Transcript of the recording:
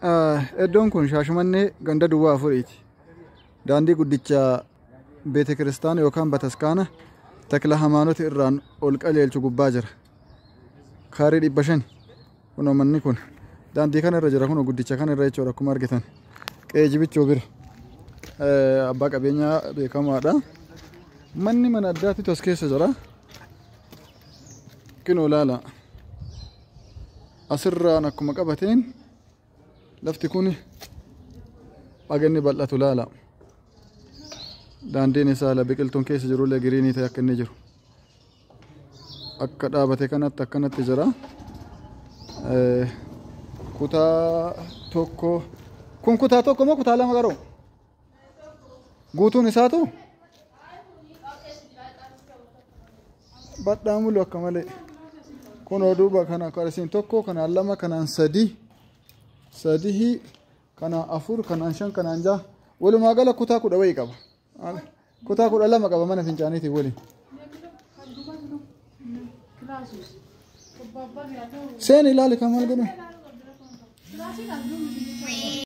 Iddoon kun Shaashmannee ganda duwwaa afuriiti. Daandii guddicha beete kiristaana yookaan bataskaana takla hamaanoti irraan ol qajeelchu gubbaa jira. Kaarii 500 kunoo manni kun daandii kana irra jira kunoo guddicha kana irra jechuudha akkuma argitan. Qeejibichoo bira abbaa qabeenyaa beekamaadha. Manni mana addaatti as keessa jira. Kinoo ilaala. Asirraan akkuma qabateen lafti kun aganni bal'atu ilaala. Daandiin isaa la biqiltuun keessa jirullee giriinii ta'e akka inni jiru. Akka dhaabate kanatti akkanatti jira. Kutaa tokko kun kutaa tokko moo kutaa lama garuu? Guutuun isaa ta'u? Badhaa mulu akka malee. Kun duuba kana qarsiin tokko kanaan lama kanaan sadii kanaan 4 kanaan 5 kanaan 6 walumaa gala kutaa 10 wayii qaba. Kutaa 12 qaba mana fincaaniitiin waliin. Seen ilaali kamal godhu.